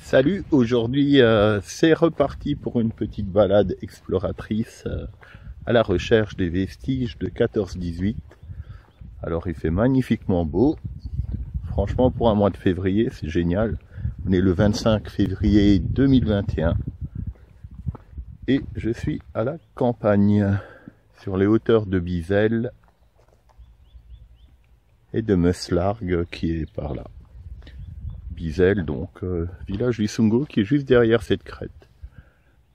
Salut, aujourd'hui c'est reparti pour une petite balade exploratrice à la recherche des vestiges de 14-18. Alors il fait magnifiquement beau, franchement pour un mois de février c'est génial. On est le 25 février 2021 et je suis à la campagne, sur les hauteurs de Bizel et de Meuslargues qui est par là. Bizel, donc village du Sungo qui est juste derrière cette crête.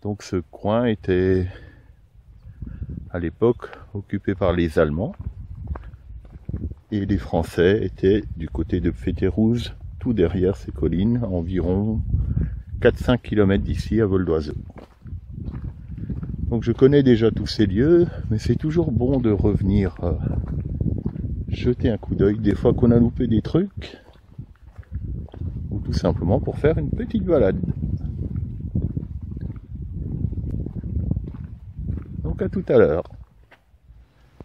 Donc ce coin était à l'époque occupé par les Allemands et les Français étaient du côté de Fétérouze, tout derrière ces collines, à environ 4-5 km d'ici à vol d'oiseau. Donc je connais déjà tous ces lieux, mais c'est toujours bon de revenir jeter un coup d'œil des fois qu'on a loupé des trucs, ou tout simplement pour faire une petite balade. Donc à tout à l'heure.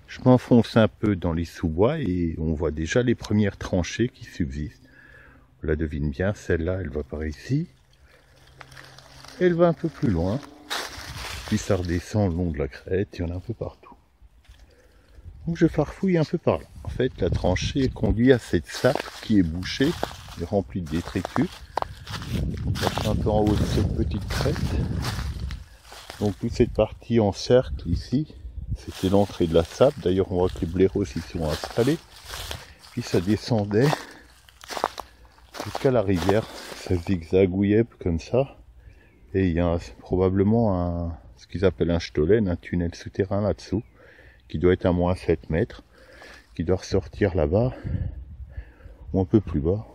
Je m'enfonce un peu dans les sous-bois et on voit déjà les premières tranchées qui subsistent. On la devine bien, celle-là elle va par ici. Elle va un peu plus loin. Puis ça redescend le long de la crête, il y en a un peu partout. Donc je farfouille un peu par là. En fait la tranchée conduit à cette sape qui est bouchée, remplie de détritus. On passe un peu en haut de cette petite crête. Donc toute cette partie en cercle ici, c'était l'entrée de la sape. D'ailleurs on voit que les blaireaux s'y sont installés. Puis ça descendait jusqu'à la rivière, ça zigzagouillait comme ça. Et il y a probablement ce qu'ils appellent un stollen, un tunnel souterrain là-dessous, qui doit être à moins 7 mètres, qui doit ressortir là-bas, ou un peu plus bas.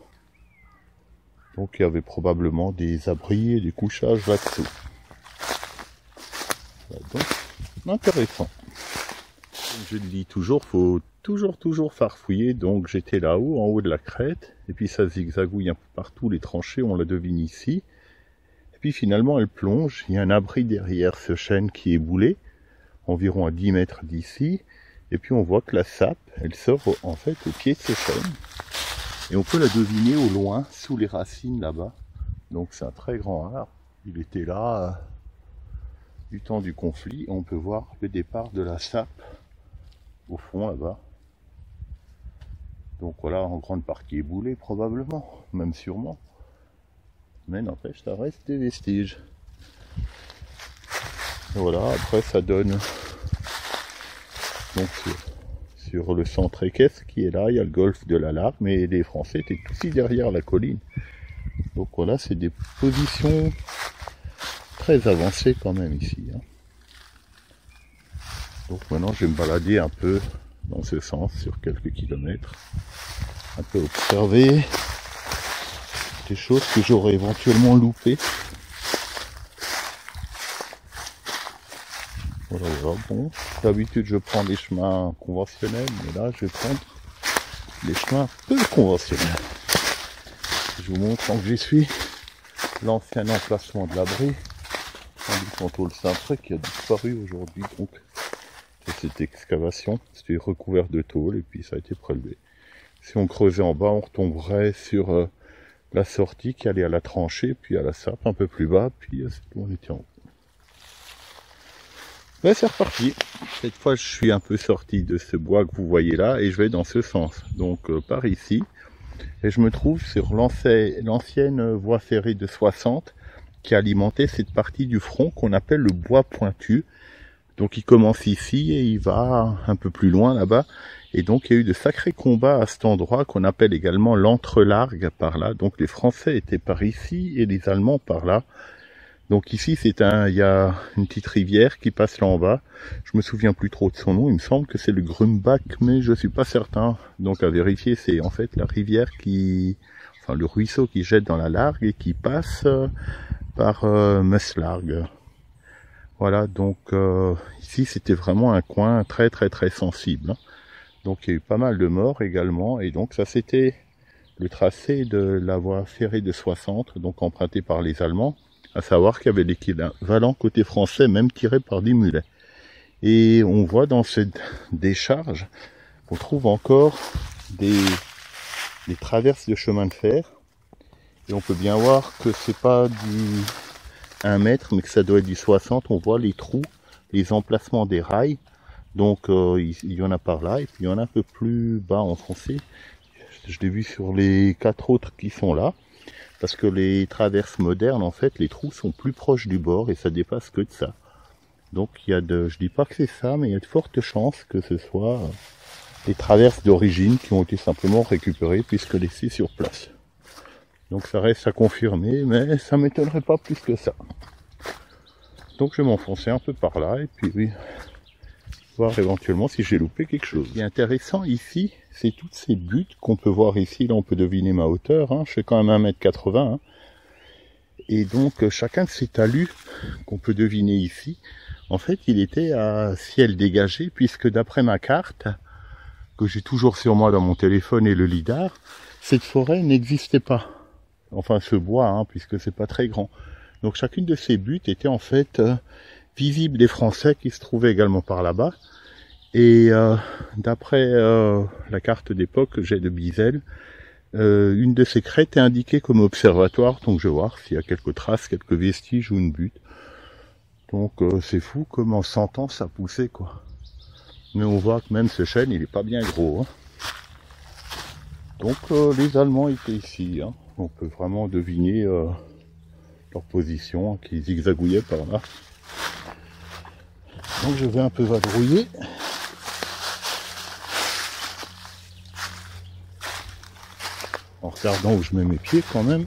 Donc il y avait probablement des abris et des couchages là-dessous. Voilà, donc, intéressant. Comme je le dis toujours, faut toujours farfouiller. Donc j'étais là-haut, en haut de la crête, et puis ça zigzagouille un peu partout, les tranchées, on la devine ici. Et puis finalement elle plonge, il y a un abri derrière ce chêne qui est boulé, environ à 10 mètres d'ici. Et puis on voit que la sape, elle sort en fait au pied de ce chêne. Et on peut la deviner au loin, sous les racines là-bas. Donc c'est un très grand arbre. Il était là du temps du conflit. On peut voir le départ de la sape au fond là-bas. Donc voilà, en grande partie éboulé probablement, même sûrement. Mais n'empêche, ça reste des vestiges. Et voilà, après ça donne donc sur le centre équestre qui est là, il y a le golfe de la Largue, mais les Français étaient aussi derrière la colline. Donc voilà, c'est des positions très avancées quand même ici. Donc maintenant je vais me balader un peu dans ce sens sur quelques kilomètres, un peu observer des choses que j'aurais éventuellement loupées. Voilà, bon, d'habitude je prends des chemins conventionnels, mais là je vais prendre les chemins peu conventionnels. Je vous montre quand j'y suis l'ancien emplacement de l'abri, du contrôle Saint-Pré qui a disparu aujourd'hui. Donc c'est cette excavation, c'était recouvert de tôle et puis ça a été prélevé. Si on creusait en bas, on retomberait sur la sortie qui allait à la tranchée, puis à la sape un peu plus bas, puis on était en haut. Ben, c'est reparti. Cette fois, je suis un peu sorti de ce bois que vous voyez là et je vais dans ce sens. Donc par ici. Et je me trouve sur l'ancienne voie ferrée de 60 qui alimentait cette partie du front qu'on appelle le bois pointu. Donc il commence ici et il va un peu plus loin là-bas. Et donc il y a eu de sacrés combats à cet endroit qu'on appelle également l'Entrelargue par là. Donc les Français étaient par ici et les Allemands par là. Donc ici il y a une petite rivière qui passe là en bas. Je me souviens plus trop de son nom, il me semble que c'est le Grumbach, mais je suis pas certain. Donc à vérifier, c'est en fait la rivière le ruisseau qui jette dans la Largue et qui passe par Meuslargues. Voilà, donc ici c'était vraiment un coin très sensible. Donc il y a eu pas mal de morts également, et donc ça c'était le tracé de la voie ferrée de 60, donc empruntée par les Allemands. À savoir qu'il y avait l'équivalent côté français, même tiré par des mulets. Et on voit dans cette décharge, on trouve encore des traverses de chemin de fer Et on peut bien voir que c'est pas du 1 mètre, mais que ça doit être du 60. On voit les trous, les emplacements des rails. Donc il y en a par là, et puis il y en a un peu plus bas enfoncé. Je l'ai vu sur les 4 autres qui sont là. Parce que les traverses modernes, en fait, les trous sont plus proches du bord et ça dépasse que de ça. Donc il y a je dis pas que c'est ça, mais il y a de fortes chances que ce soit les traverses d'origine qui ont été simplement récupérées puisque laissées sur place. Donc ça reste à confirmer, mais ça m'étonnerait pas plus que ça. Donc je vais m'enfoncer un peu par là et puis oui, voir éventuellement si j'ai loupé quelque chose. Ce qui est intéressant ici, c'est toutes ces buttes qu'on peut voir ici. Là on peut deviner ma hauteur, hein. Je fais quand même 1,80 m. Hein. Et donc chacun de ces talus qu'on peut deviner ici, en fait il était à ciel dégagé, puisque d'après ma carte, que j'ai toujours sur moi dans mon téléphone et le lidar, cette forêt n'existait pas. Enfin ce bois, hein, puisque c'est pas très grand. Donc chacune de ces buttes était en fait visible des Français qui se trouvaient également par là-bas. Et d'après la carte d'époque que j'ai de Bizel, une de ces crêtes est indiquée comme observatoire, donc je vais voir s'il y a quelques traces, quelques vestiges ou une butte. Donc c'est fou comme en 100 ans ça poussait quoi. Mais on voit que même ce chêne il est pas bien gros. Hein. Donc les Allemands étaient ici, hein. On peut vraiment deviner leur position, hein, qui zigzagouillait par là. Donc je vais un peu vadrouiller. En regardant où je mets mes pieds quand même.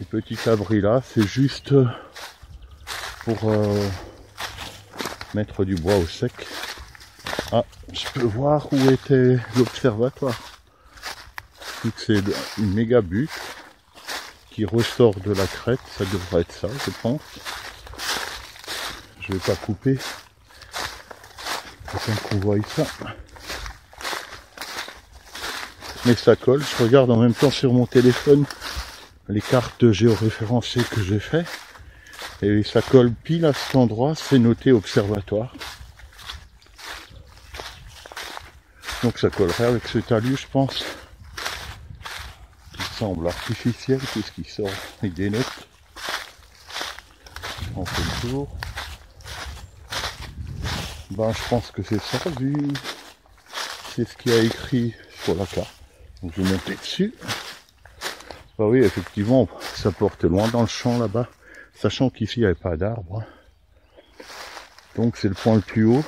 Ce petit abri là, c'est juste pour mettre du bois au sec. Ah, je peux voir où était l'observatoire. Donc c'est une méga butte qui ressort de la crête, ça devrait être ça, je pense. Je vais pas couper. Afin qu'on voie ça. Mais ça colle, je regarde en même temps sur mon téléphone les cartes géoréférencées que j'ai fait. Et ça colle pile à cet endroit, c'est noté observatoire. Donc ça collerait avec ce talus, je pense. Qui semble artificiel, puisqu'il sort avec des notes. On fait le tour. Ben je pense que c'est ça, vu c'est ce qu'il y a écrit sur la carte. Donc je vais monter dessus. Bah oui, effectivement, ça porte loin dans le champ là-bas, sachant qu'ici il n'y avait pas d'arbre. Donc c'est le point le plus haut.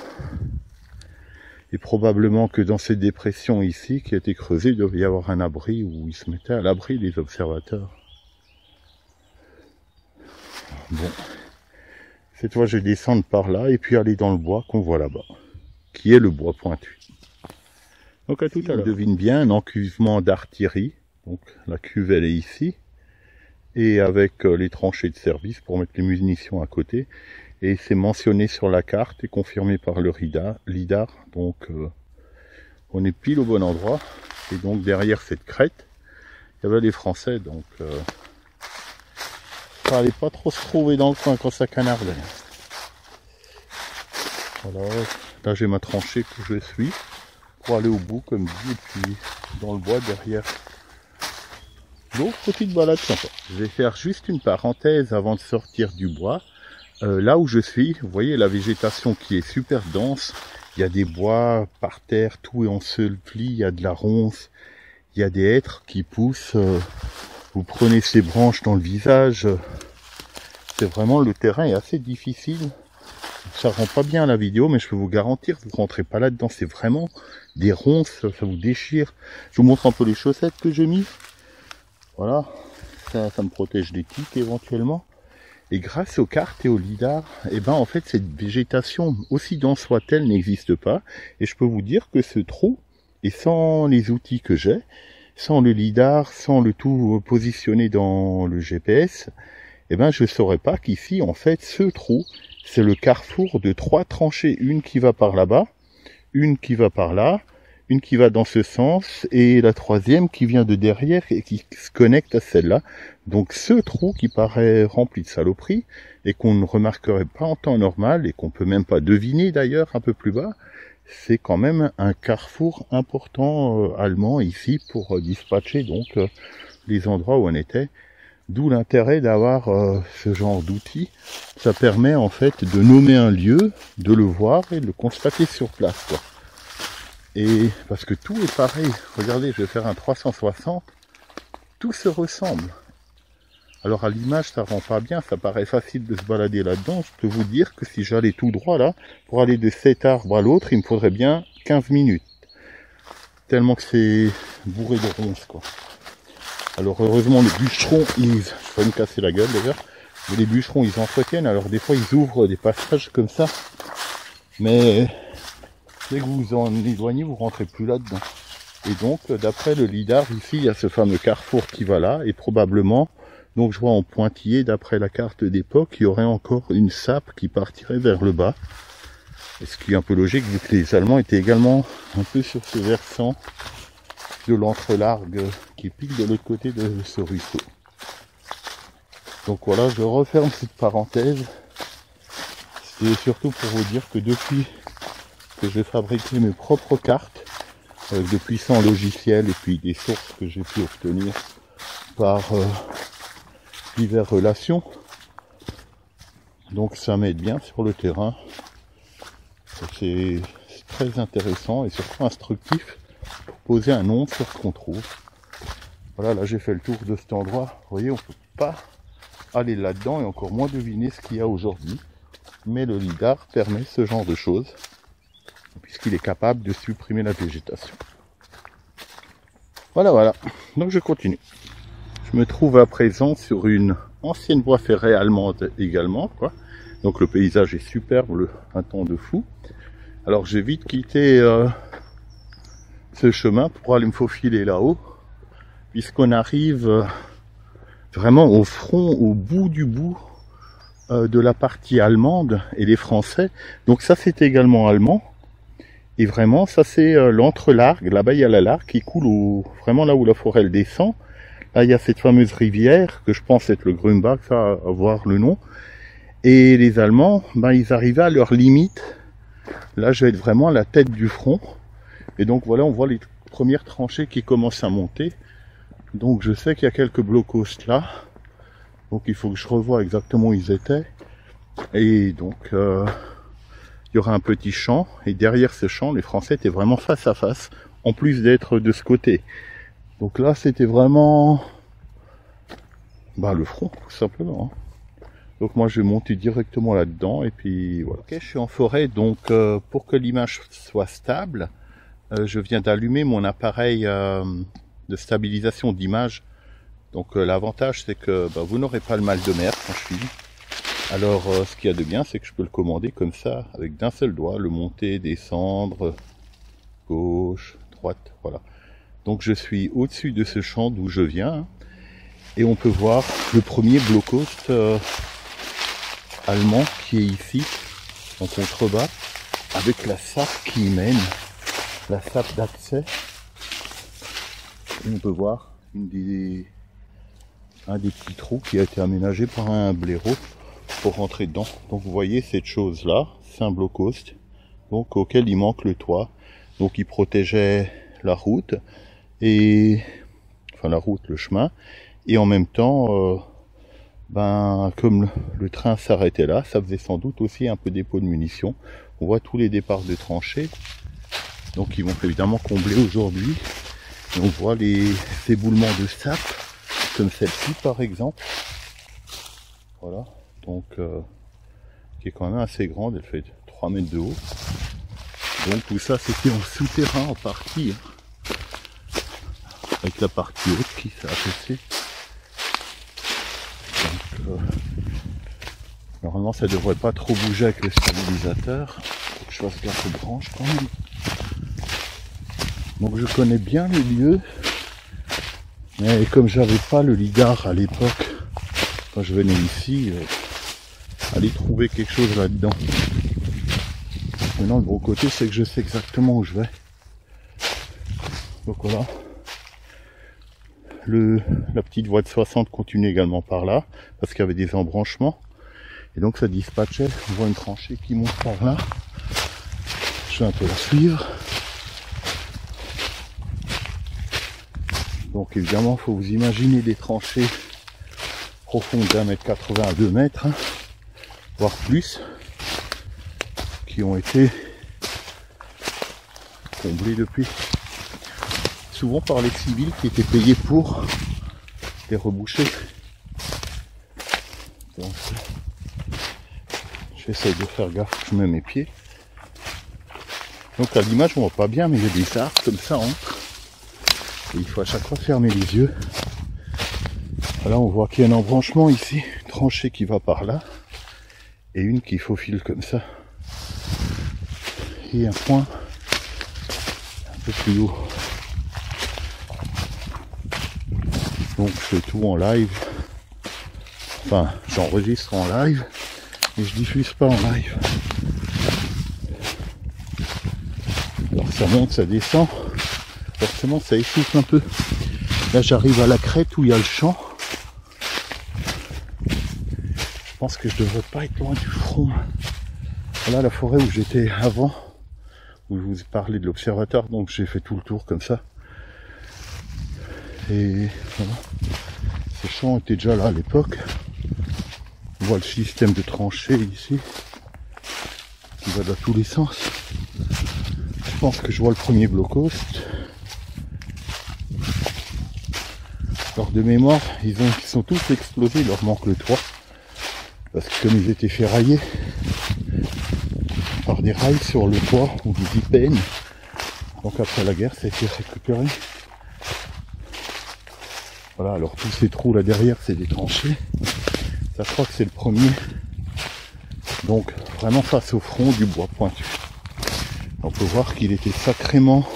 Et probablement que dans cette dépression ici, qui a été creusée, il devait y avoir un abri où ils se mettaient à l'abri des observateurs. Bon. Cette fois je vais descendre par là et puis aller dans le bois qu'on voit là-bas, qui est le bois pointu. Donc à tout à l'heure. On devine bien un encuvement d'artillerie. Donc la cuve elle est ici. Et avec les tranchées de service pour mettre les munitions à côté. Et c'est mentionné sur la carte et confirmé par le lidar. Donc on est pile au bon endroit. Et donc derrière cette crête, il y avait les Français. Donc ça allait pas trop se trouver dans le coin quand ça canardait. Voilà, là j'ai ma tranchée que je suis pour aller au bout comme dit, et puis dans le bois derrière. Donc petite balade sympa. Je vais faire juste une parenthèse avant de sortir du bois. Là où je suis, vous voyez la végétation qui est super dense. Il y a des bois par terre, tout est enseveli, il y a de la ronce, il y a des hêtres qui poussent. Vous prenez ces branches dans le visage. C'est vraiment, le terrain est assez difficile. Ça rend pas bien la vidéo, mais je peux vous garantir, vous rentrez pas là-dedans. C'est vraiment des ronces, ça vous déchire. Je vous montre un peu les chaussettes que j'ai mis. Voilà, ça me protège des tiques éventuellement. Et grâce aux cartes et au lidar, eh ben en fait cette végétation, aussi dense soit-elle, n'existe pas. Et je peux vous dire que ce trou, et sans les outils que j'ai, sans le lidar, sans le tout positionné dans le GPS, eh ben je ne saurais pas qu'ici en fait ce trou, c'est le carrefour de 3 tranchées, une qui va par là-bas, une qui va par là, une qui va dans ce sens, et la troisième qui vient de derrière et qui se connecte à celle-là. Donc ce trou qui paraît rempli de saloperies, et qu'on ne remarquerait pas en temps normal, et qu'on peut même pas deviner d'ailleurs un peu plus bas, c'est quand même un carrefour important allemand ici pour dispatcher donc les endroits où on était. D'où l'intérêt d'avoir ce genre d'outil. Ça permet en fait de nommer un lieu, de le voir et de le constater sur place, quoi. Et parce que tout est pareil. Regardez, je vais faire un 360. Tout se ressemble. Alors à l'image, ça rend pas bien. Ça paraît facile de se balader là-dedans. Je peux vous dire que si j'allais tout droit là, pour aller de cet arbre à l'autre, il me faudrait bien 15 minutes. Tellement que c'est bourré de ronces, quoi. Alors heureusement les bûcherons, je vais me casser la gueule d'ailleurs, mais les bûcherons ils entretiennent, alors des fois ils ouvrent des passages comme ça, mais dès que vous vous en éloignez, vous rentrez plus là-dedans. Et donc d'après le lidar, ici il y a ce fameux carrefour qui va là, et probablement, donc je vois en pointillé, d'après la carte d'époque, il y aurait encore une sape qui partirait vers le bas. Et ce qui est un peu logique vu que les Allemands étaient également un peu sur ce versant de l'entrelargue qui pique de l'autre côté de ce ruisseau. Donc voilà, je referme cette parenthèse. C'est surtout pour vous dire que depuis que j'ai fabriqué mes propres cartes, avec de puissants logiciels et puis des sources que j'ai pu obtenir par diverses relations, donc ça m'aide bien sur le terrain. C'est très intéressant et surtout instructif pour poser un nom sur ce qu'on trouve. Voilà, là j'ai fait le tour de cet endroit. Vous voyez, on peut pas aller là-dedans et encore moins deviner ce qu'il y a aujourd'hui. Mais le lidar permet ce genre de choses, puisqu'il est capable de supprimer la végétation. Voilà. Donc je continue. Je me trouve à présent sur une ancienne voie ferrée allemande également, quoi. Donc le paysage est superbe, un temps de fou. Alors j'ai vite quitté ce chemin pour aller me faufiler là-haut, puisqu'on arrive vraiment au front, au bout du bout de la partie allemande et les Français. Donc ça c'est également allemand. Et vraiment ça c'est l'entrelargue, là-bas il y a la largue qui coule vraiment là où la forêt elle descend. Là il y a cette fameuse rivière que je pense être le Grumbach, ça à voir le nom. Et les Allemands, ils arrivaient à leur limite. Là je vais être vraiment à la tête du front. Et donc voilà, on voit les premières tranchées qui commencent à monter. Donc je sais qu'il y a quelques blocos là. Donc il faut que je revoie exactement où ils étaient. Et donc il y aura un petit champ. Et derrière ce champ, les Français étaient vraiment face à face. En plus d'être de ce côté. Donc là c'était vraiment le front tout simplement. Donc moi je vais monter directement là-dedans. Et puis voilà. Ok, je suis en forêt. Donc pour que l'image soit stable, je viens d'allumer mon appareil de stabilisation d'image. Donc l'avantage c'est que vous n'aurez pas le mal de mer quand je filme. Alors ce qu'il y a de bien c'est que je peux le commander comme ça avec d'un seul doigt, le monter, descendre, gauche, droite, voilà. Donc je suis au-dessus de ce champ d'où je viens et on peut voir le premier blocpost allemand qui est ici en contrebas avec la sape qui y mène, la sape d'accès. On peut voir un des petits trous qui a été aménagé par un blaireau pour rentrer dedans. Donc vous voyez cette chose là, c'est un blocpost donc auquel il manque le toit. Donc il protégeait la route et le chemin, et en même temps comme le train s'arrêtait là, ça faisait sans doute aussi un peu dépôt de munitions. On voit tous les départs de tranchées, donc ils vont évidemment combler aujourd'hui. Et on voit les éboulements de sable comme celle-ci par exemple, voilà, donc qui est quand même assez grande, elle fait 3 mètres de haut. Donc tout ça c'était en souterrain en partie, avec la partie haute qui s'est affaissée. Donc normalement ça devrait pas trop bouger avec le stabilisateur, faut que je fasse gaffe aux branches quand même. Donc je connais bien les lieux, mais comme j'avais pas le lidar à l'époque quand je venais ici, aller trouver quelque chose là-dedans. Maintenant le gros côté c'est que je sais exactement où je vais. Donc voilà. La petite voie de 60 continue également par là, parce qu'il y avait des embranchements. Et donc ça dispatchait, on voit une tranchée qui monte par là. Je je vais un peu la suivre. Donc évidemment, il faut vous imaginer des tranchées profondes d'1,80 m à 2 mètres, hein, voire plus, qui ont été comblées depuis. Souvent par les civils qui étaient payés pour les reboucher. Donc, j'essaie de faire gaffe, je mets mes pieds. Donc à l'image on voit pas bien, mais il y a des arbres comme ça, hein. Et il faut à chaque fois fermer les yeux. Là on voit qu'il y a un embranchement ici, une tranchée qui va par là, et une qui faufile comme ça. Et un point un peu plus haut. Donc je fais tout en live. Enfin, j'enregistre en live, mais je diffuse pas en live. Alors ça monte, ça descend. Forcément ça essouffle un peu. Là j'arrive à la crête où il y a le champ. Je pense que je devrais pas être loin du front. Voilà la forêt où j'étais avant, où je vous ai parlé de l'observatoire, donc j'ai fait tout le tour comme ça. Et voilà. Ces champs étaient déjà là à l'époque. On voit le système de tranchées ici, qui va dans tous les sens. Je pense que je vois le premier blocos. Alors de mémoire, ils sont tous explosés, il leur manque le toit. Parce que comme ils étaient ferraillés par des rails sur le toit ou des ipènes, donc après la guerre ça a été récupéré. Voilà, alors tous ces trous là derrière c'est des tranchées. Ça je crois que c'est le premier. Donc vraiment face au front du bois pointu. On peut voir qu'il était sacrément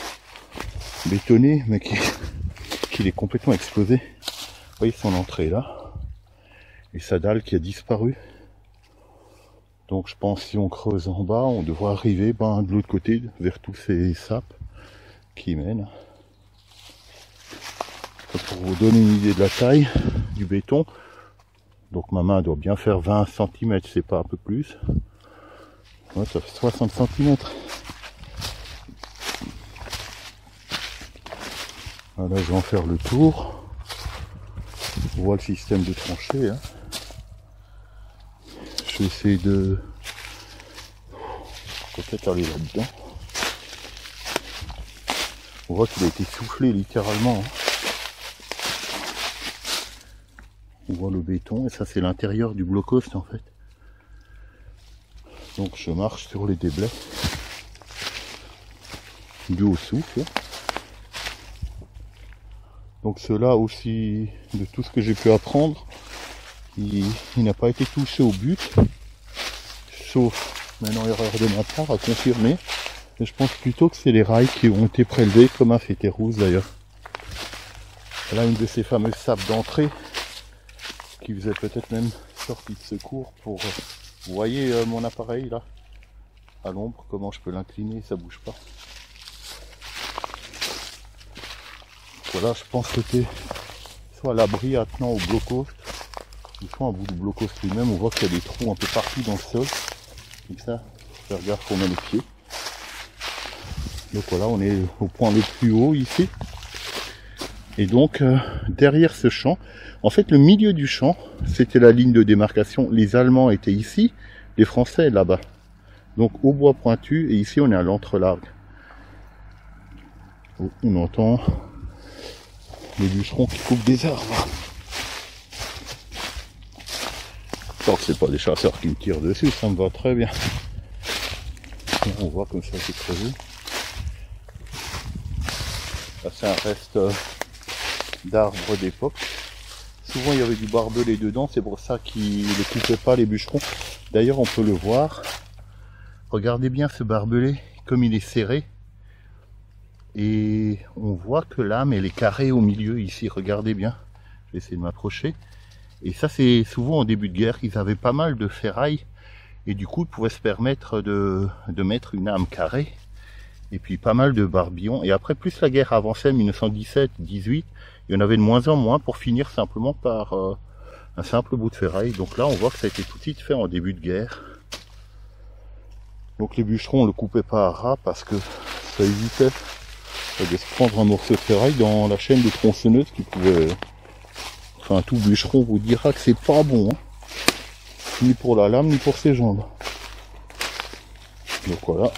bétonné, mais qu'il est complètement explosé. Vous voyez son entrée là. Et sa dalle qui a disparu. Donc je pense si on creuse en bas, on devrait arriver de l'autre côté vers tous ces sapes qui mènent. Pour vous donner une idée de la taille du béton, donc ma main doit bien faire 20 cm, c'est pas un peu plus. Ouais, ça fait 60 cm. Voilà, je vais en faire le tour. On voit le système de tranchée. Hein. Je vais essayer de peut-être aller là-dedans. On voit qu'il a été soufflé littéralement. Hein. On voit le béton et ça c'est l'intérieur du blocos en fait. Donc je marche sur les déblais du haut souffle. Donc cela aussi, de tout ce que j'ai pu apprendre, il n'a pas été touché au but, sauf maintenant erreur de ma part à confirmer. Mais je pense plutôt que c'est les rails qui ont été prélevés, comme a fait Terrousse d'ailleurs. Là une de ces fameuses sapes d'entrée qui faisait peut-être même sortie de secours pour... Vous voyez mon appareil là, à l'ombre, comment je peux l'incliner, ça bouge pas. Voilà, je pense que c'était soit à l'abri attenant au blocos, ou soit un bout du blocos lui-même. On voit qu'il y a des trous un peu partout dans le sol. Comme ça, faire gaffe qu'on met les pieds. Donc voilà, on est au point le plus haut ici. Et donc, derrière ce champ, en fait le milieu du champ, c'était la ligne de démarcation. Les Allemands étaient ici, les Français là-bas. Donc au bois pointu, et ici on est à l'entrelargue. On entend les bûcherons qui coupent des arbres. Tant que c'est pas des chasseurs qui me tirent dessus, ça me va très bien. On voit comme ça c'est creusé. Là c'est un reste d'arbres d'époque. Souvent il y avait du barbelé dedans, c'est pour ça qu'ils ne coupaient pas les bûcherons. D'ailleurs on peut le voir. Regardez bien ce barbelé, comme il est serré. Et on voit que l'âme elle est carrée au milieu ici, regardez bien. Je vais essayer de m'approcher. Et ça c'est souvent au début de guerre, ils avaient pas mal de ferraille. Et du coup ils pouvaient se permettre de mettre une âme carrée. Et puis pas mal de barbillons. Et après plus la guerre avançait, 1917-18, il y en avait de moins en moins pour finir simplement par un simple bout de ferraille. Donc là on voit que ça a été tout de suite fait en début de guerre. Donc les bûcherons ne le coupaient pas à ras parce que ça évitait de se prendre un morceau de ferraille dans la chaîne de tronçonneuse qui pouvait... Enfin, tout bûcheron vous dira que c'est pas bon, hein. Ni pour la lame, ni pour ses jambes. Donc voilà.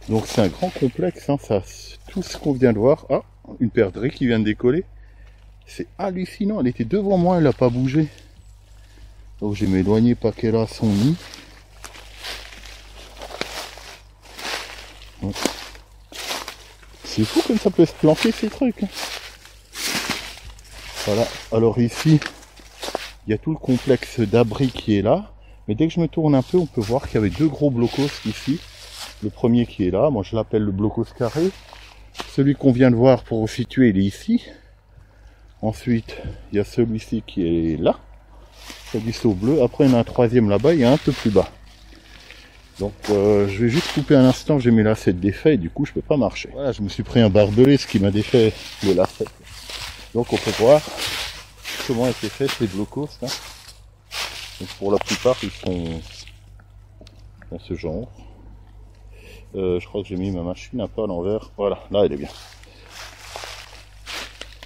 Donc c'est un grand complexe, hein, ça, tout ce qu'on vient de voir. Ah, une perdrix qui vient de décoller. C'est hallucinant, elle était devant moi, elle n'a pas bougé. Donc je vais m'éloigner pas qu'elle a son nid. Ouais. C'est fou comme ça peut se planter ces trucs, hein. Voilà, alors ici, il y a tout le complexe d'abri qui est là. Mais dès que je me tourne un peu, on peut voir qu'il y avait deux gros blocos ici. Le premier qui est là, moi je l'appelle le blocos carré. Celui qu'on vient de voir pour vous situer, il est ici. Ensuite, il y a celui-ci qui est là. C'est du saut bleu. Après, il y en a un troisième là-bas, il y a un peu plus bas. Donc, je vais juste couper un instant, j'ai mes lacets de défait et du coup, je peux pas marcher. Voilà, je me suis pris un barbelé, ce qui m'a défait le lacet. Donc, on peut voir comment étaient faits ces blocos là. Donc, pour la plupart, ils sont dans ce genre. Je crois que j'ai mis ma machine un peu à l'envers. Voilà, là, elle est bien.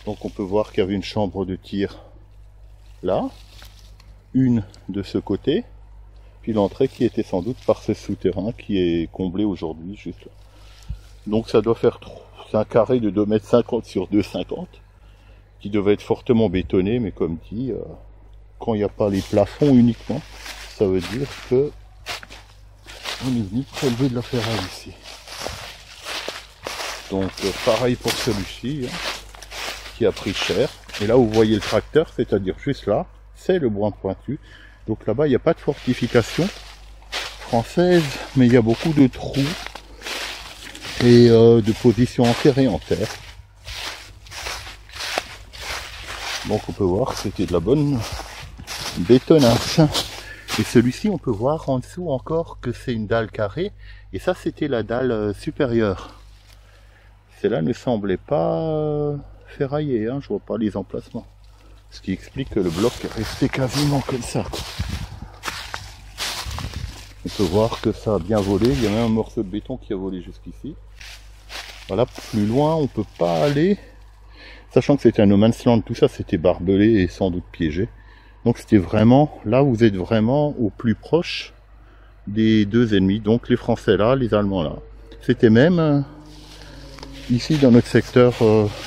Donc, on peut voir qu'il y avait une chambre de tir là, une de ce côté. Puis l'entrée qui était sans doute par ce souterrain qui est comblé aujourd'hui juste là. Donc ça doit faire, c'est un carré de 2,50 m sur 2,50 m qui devait être fortement bétonné, mais comme dit, quand il n'y a pas les plafonds uniquement, ça veut dire que on est venu prélever de la ferraille ici. Donc pareil pour celui-ci, hein, qui a pris cher. Et là où vous voyez le tracteur, c'est-à-dire juste là, c'est le bois pointu. Donc là-bas, il n'y a pas de fortification française, mais il y a beaucoup de trous et de positions enterrées en terre. Donc on peut voir que c'était de la bonne bétonnasse. Et celui-ci, on peut voir en dessous encore que c'est une dalle carrée. Et ça, c'était la dalle supérieure. Celle-là ne semblait pas ferraillée, hein, je vois pas les emplacements. Ce qui explique que le bloc est resté quasiment comme ça, quoi. On peut voir que ça a bien volé. Il y a même un morceau de béton qui a volé jusqu'ici. Voilà, plus loin, on peut pas aller. Sachant que c'était un no man's land, tout ça c'était barbelé et sans doute piégé. Donc c'était vraiment, là vous êtes vraiment au plus proche des deux ennemis. Donc les Français là, les Allemands là. C'était même ici dans notre secteur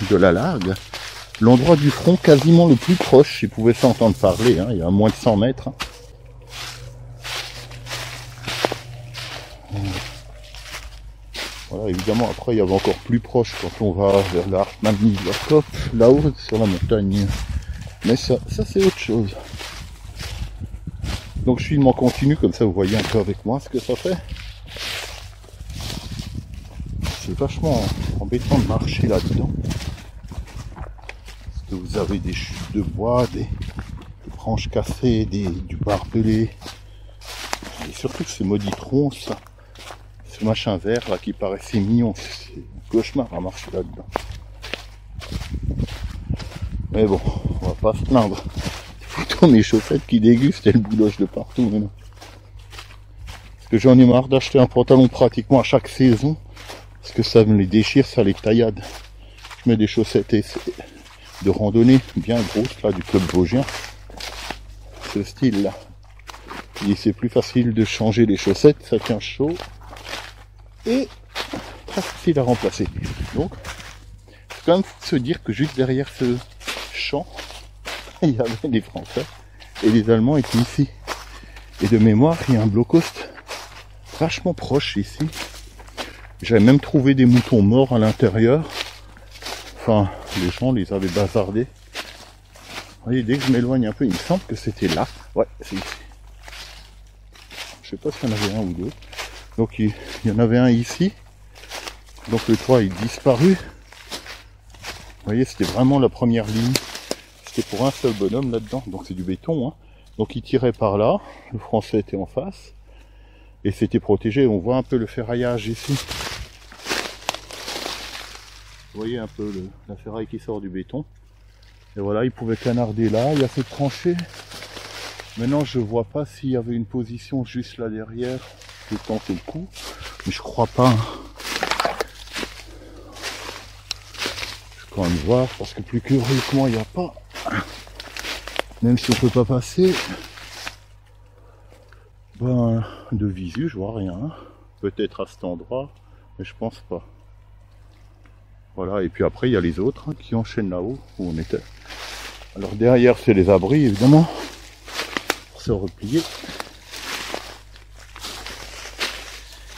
de la Largue. L'endroit du front quasiment le plus proche, ils pouvaient s'entendre parler, hein, il y a moins de 100 mètres. Voilà, évidemment, après il y avait encore plus proche quand on va vers la Hartmann-Niederkopf, là-haut sur la montagne. Mais ça c'est autre chose. Donc je filme en continu, comme ça vous voyez un peu avec moi ce que ça fait. C'est vachement embêtant de marcher là-dedans. Que vous avez des chutes de bois, des branches cassées, du barbelé, et surtout ce maudit tronc, ça, ce machin vert là qui paraissait mignon, c'est un cauchemar à marcher là-dedans. Mais bon, on va pas se plaindre. C'est plutôt mes chaussettes qui dégustent et le bouloche de partout maintenant. Parce que j'en ai marre d'acheter un pantalon pratiquement à chaque saison, parce que ça me les déchire, ça les taillade. Je mets des chaussettes de randonnée bien grosse là du club vosgien, ce style là, et c'est plus facile de changer les chaussettes, ça tient chaud et très facile à remplacer. Donc c'est quand même fou de se dire que juste derrière ce champ il y avait les Français et les Allemands étaient ici, et de mémoire il y a un blocpost vachement proche ici. J'avais même trouvé des moutons morts à l'intérieur. Enfin, les gens les avaient bazardés. Vous voyez, dès que je m'éloigne un peu, il me semble que c'était là. Ouais, c'est ici. Je sais pas s'il y en avait un ou deux. Donc il y en avait un ici. Donc le toit est disparu. Vous voyez, c'était vraiment la première ligne. C'était pour un seul bonhomme là-dedans. Donc c'est du béton, hein. Donc il tirait par là. Le Français était en face. Et c'était protégé. On voit un peu le ferraillage ici. Vous voyez un peu la ferraille qui sort du béton. Et voilà, il pouvait canarder là. Il y a cette tranchée. Maintenant, je vois pas s'il y avait une position juste là derrière Je tente le coup, mais je crois pas. Je vais quand même voir, parce que plus curieusement, il n'y a pas. Même si on peut pas passer, ben, de visu, je vois rien. Peut-être à cet endroit, mais je pense pas. Voilà, et puis après, il y a les autres qui enchaînent là-haut, où on était. Alors derrière, c'est les abris, évidemment, pour se replier.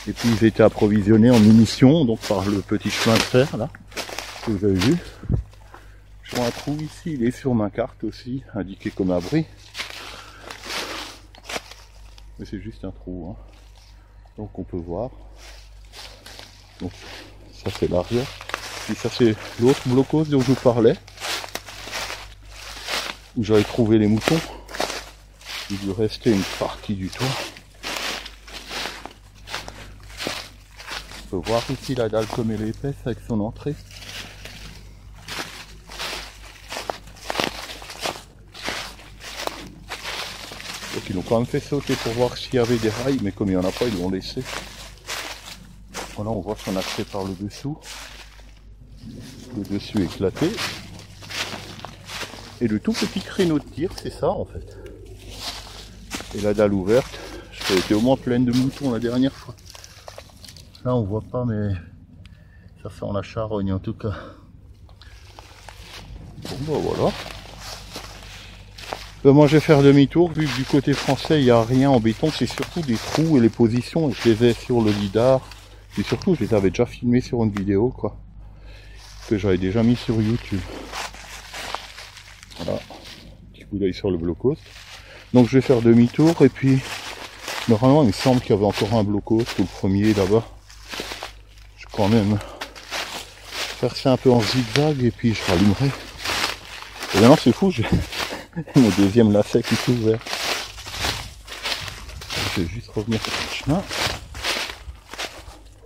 Et puis ils étaient approvisionnés en munitions, donc par le petit chemin de fer, là, que vous avez vu. Je vois un trou ici, il est sur ma carte aussi, indiqué comme abri. Mais c'est juste un trou, hein. Donc on peut voir. Donc ça c'est l'arrière. Puis ça c'est l'autre blocos dont je vous parlais. Où j'avais trouvé les moutons. Il lui restait une partie du toit. On peut voir ici la dalle comme elle est épaisse avec son entrée. Donc ils l'ont quand même fait sauter pour voir s'il y avait des rails, mais comme il n'y en a pas, ils l'ont laissé. Voilà, on voit son accès par le dessous. Le dessus éclaté. Et le tout petit créneau de tir, c'est ça en fait. Et la dalle ouverte, elle était au moins pleine de moutons la dernière fois. Là on voit pas, mais ça sent la charogne en tout cas. Bon bah voilà. Moi je vais faire demi-tour, vu que du côté français il n'y a rien en béton, c'est surtout des trous et les positions, je les ai sur le lidar. Et surtout je les avais déjà filmés sur une vidéo quoi. Que j'avais déjà mis sur YouTube. Voilà. Petit coup d'œil sur le blocos. Donc je vais faire demi-tour et puis normalement il me semble qu'il y avait encore un blocos, le premier là-bas. Je vais quand même faire ça un peu en zigzag et puis je rallumerai. Et maintenant c'est fou, j'ai mon deuxième lacet qui s'est ouvert. Je vais juste revenir sur le chemin.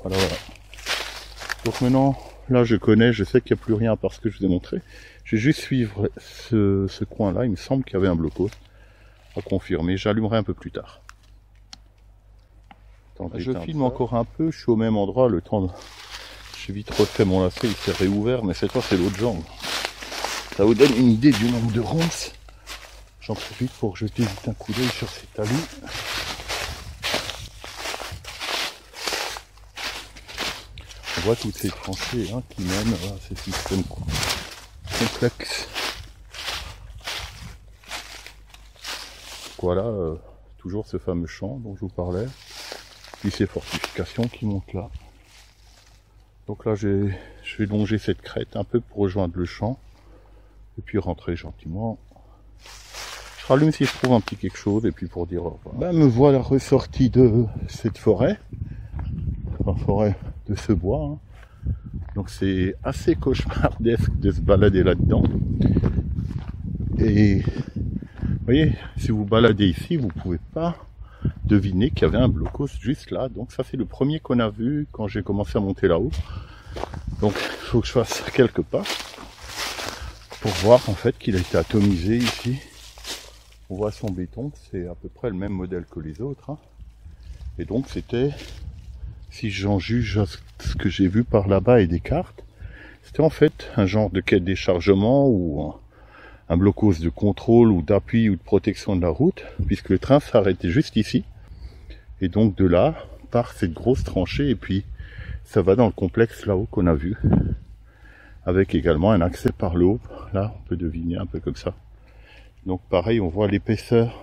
Voilà, voilà. Donc maintenant, là je connais, je sais qu'il n'y a plus rien à part ce que je vous ai montré. Je vais juste suivre ce coin-là, il me semble qu'il y avait un blocos. À confirmer, j'allumerai un peu plus tard. Je filme encore un peu, je suis au même endroit, le temps de... J'ai vite refait mon lacet, il s'est réouvert, mais cette fois c'est l'autre jambe. Ça vous donne une idée du nombre de ronces. J'en profite pour jeter vite un coup d'œil sur ces talus. On voit toutes ces tranchées hein, qui mènent à ces systèmes complexes. Voilà, toujours ce fameux champ dont je vous parlais. Puis ces fortifications qui montent là. Donc là, je vais longer cette crête un peu pour rejoindre le champ. Et puis rentrer gentiment. Je rallume si je trouve un petit quelque chose et puis pour dire au revoir. Ben, me voilà ressorti de cette forêt. La forêt de ce bois. Hein. Donc c'est assez cauchemardesque de se balader là-dedans. Et vous voyez, si vous baladez ici, vous pouvez pas deviner qu'il y avait un blocos juste là. Donc ça c'est le premier qu'on a vu quand j'ai commencé à monter là-haut. Donc il faut que je fasse quelques pas pour voir en fait qu'il a été atomisé ici. On voit son béton, c'est à peu près le même modèle que les autres. Hein. Et donc c'était, si j'en juge ce que j'ai vu par là-bas et des cartes, c'était en fait un genre de quai de déchargement ou un blocos de contrôle ou d'appui ou de protection de la route, puisque le train s'arrêtait juste ici. Et donc de là, part cette grosse tranchée et puis ça va dans le complexe là-haut qu'on a vu. Avec également un accès par le haut. Là, on peut deviner un peu comme ça. Donc pareil, on voit l'épaisseur,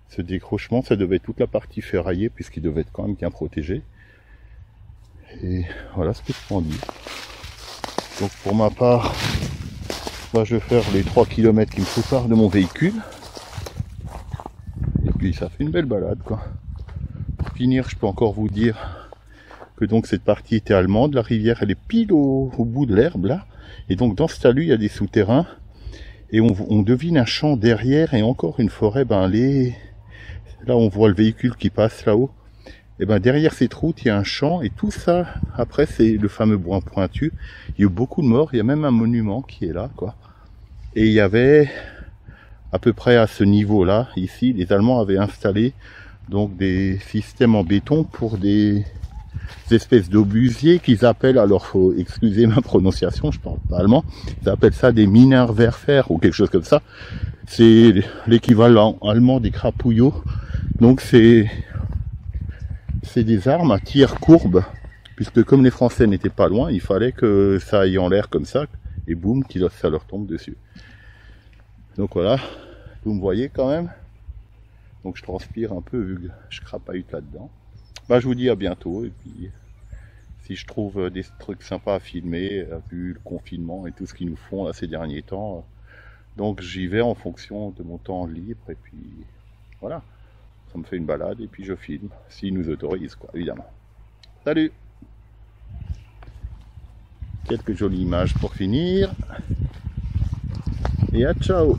ce décrochement, ça devait être toute la partie ferraillée puisqu'il devait être quand même bien protégé. Et voilà ce que je peux en dire. Donc pour ma part, moi je vais faire les 3 km qu'il me faut faire de mon véhicule. Et puis ça fait une belle balade quoi. Pour finir, je peux encore vous dire que donc cette partie était allemande, la rivière elle est pile au bout de l'herbe là. Et donc dans ce talus il y a des souterrains. Et on devine un champ derrière et encore une forêt. Ben là on voit le véhicule qui passe là-haut. Et ben derrière cette route il y a un champ et tout ça après c'est le fameux bois pointu. Il y a eu beaucoup de morts, il y a même un monument qui est là quoi. Et il y avait à peu près à ce niveau-là, ici, les Allemands avaient installé Donc des systèmes en béton pour des espèces d'obusiers qu'ils appellent, alors faut excuser ma prononciation, je parle pas allemand, ils appellent ça des Minenwerfer ou quelque chose comme ça. C'est l'équivalent allemand des crapouillots. Donc c'est des armes à tir courbe, puisque comme les Français n'étaient pas loin, il fallait que ça aille en l'air comme ça, et boum, ça leur tombe dessus. Donc voilà, vous me voyez quand même. Donc je transpire un peu vu que je crapahute là-dedans. Bah, je vous dis à bientôt, et puis si je trouve des trucs sympas à filmer, vu le confinement et tout ce qu'ils nous font là ces derniers temps, donc j'y vais en fonction de mon temps libre, et puis voilà, ça me fait une balade, et puis je filme, s'ils nous autorisent, quoi, évidemment. Salut! Quelques jolies images pour finir, et à ciao!